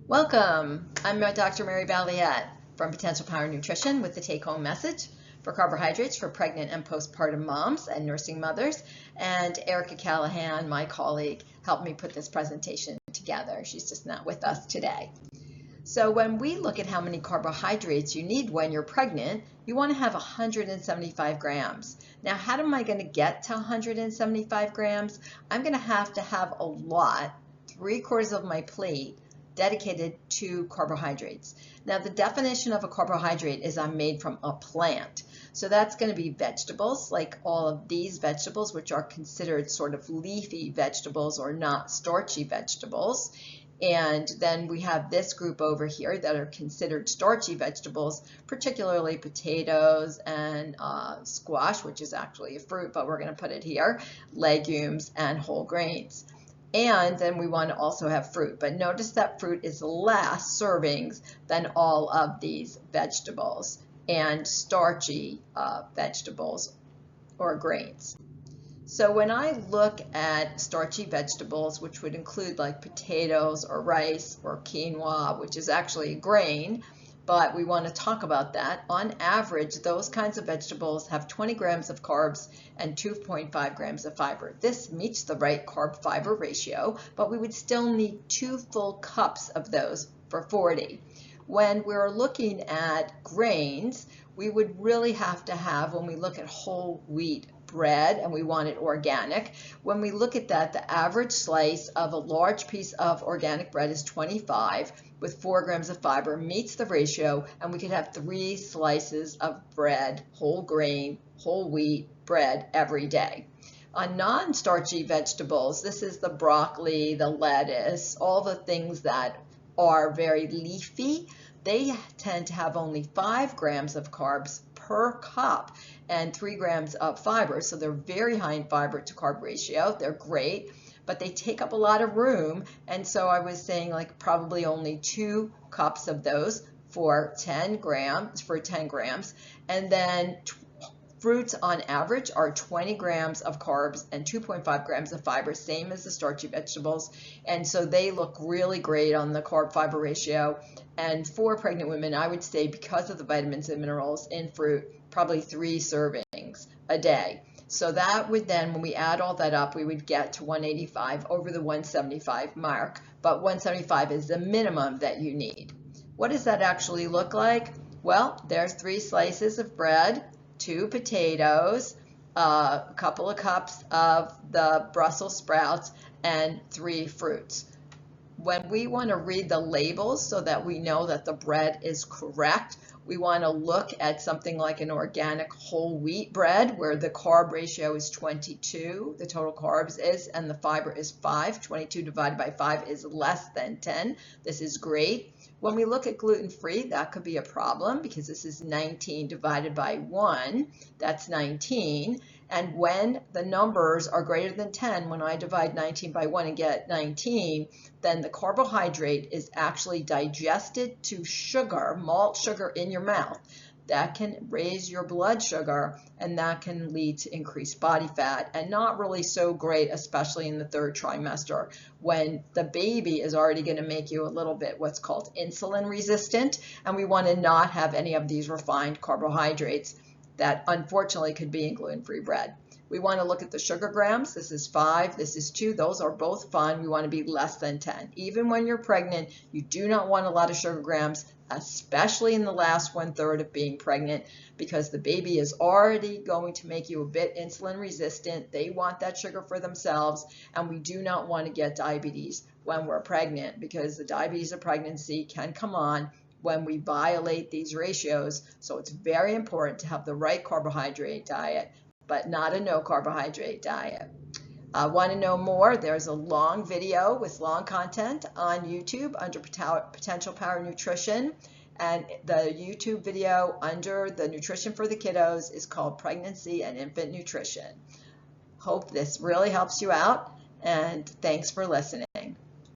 Welcome. I'm Dr. Mary Valiette from Potential Power Nutrition with the take-home message for carbohydrates for pregnant and postpartum moms and nursing mothers. And Erica Callahan, my colleague, helped me put this presentation together. She's just not with us today. So when we look at how many carbohydrates you need when you're pregnant, you want to have 175 grams. Now, how am I going to get to 175 grams? I'm going to have a lot, 3/4 of my plate, dedicated to carbohydrates. Now, the definition of a carbohydrate is I'm made from a plant. So that's going to be vegetables, like all of these vegetables, which are considered sort of leafy vegetables or not starchy vegetables. And then we have this group over here that are considered starchy vegetables, particularly potatoes and squash, which is actually a fruit, but we're going to put it here, legumes and whole grains. And then we want to also have fruit, but notice that fruit is less servings than all of these vegetables and starchy vegetables or grains. So when I look at starchy vegetables, which would include like potatoes or rice or quinoa, which is actually a grain, but we want to talk about that. On average, those kinds of vegetables have 20 grams of carbs and 2.5 grams of fiber. This meets the right carb-fiber ratio, but we would still need 2 full cups of those for 40. When we're looking at grains, we would really have to have, when we look at whole wheat bread and we want it organic, when we look at that, the average slice of a large piece of organic bread is 25 with 4 grams of fiber, meets the ratio, and we could have 3 slices of bread, whole grain, whole wheat bread every day. On non-starchy vegetables, this is the broccoli, the lettuce, all the things that are very leafy. They tend to have only 5 grams of carbs per cup and 3 grams of fiber. So they're very high in fiber to carb ratio. They're great, but they take up a lot of room. And so I was saying like probably only 2 cups of those for 10 grams. And then fruits on average are 20 grams of carbs and 2.5 grams of fiber, same as the starchy vegetables. And so they look really great on the carb-fiber ratio. And for pregnant women, I would say because of the vitamins and minerals in fruit, probably 3 servings a day. So that would then, when we add all that up, we would get to 185 over the 175 mark. But 175 is the minimum that you need. What does that actually look like? Well, there's 3 slices of bread, 2 potatoes, a couple of cups of the Brussels sprouts, and 3 fruits. When we want to read the labels so that we know that the bread is correct, we want to look at something like an organic whole wheat bread where the carb ratio is 22, the total carbs is, and the fiber is 5. 22 divided by 5 is less than 10. This is great. When we look at gluten-free, that could be a problem because this is 19 divided by 1. That's 19. And when the numbers are greater than 10, when I divide 19 by 1 and get 19, then the carbohydrate is actually digested to sugar, malt sugar in your mouth. That can raise your blood sugar and that can lead to increased body fat, and not really so great, especially in the 3rd trimester when the baby is already going to make you a little bit what's called insulin resistant, and we want to not have any of these refined carbohydrates that unfortunately could be in gluten-free bread. We want to look at the sugar grams. This is 5, this is 2. Those are both fine. We want to be less than 10. Even when you're pregnant, you do not want a lot of sugar grams, especially in the last 1/3 of being pregnant, because the baby is already going to make you a bit insulin resistant. They want that sugar for themselves, and we do not want to get diabetes when we're pregnant, because the diabetes of pregnancy can come on when we violate these ratios. So it's very important to have the right carbohydrate diet, but not a no carbohydrate diet. Want to know more? There's a long video with long content on YouTube under Potential Power Nutrition, and the YouTube video under the Nutrition for the Kiddos is called Pregnancy and Infant Nutrition. Hope this really helps you out, and thanks for listening.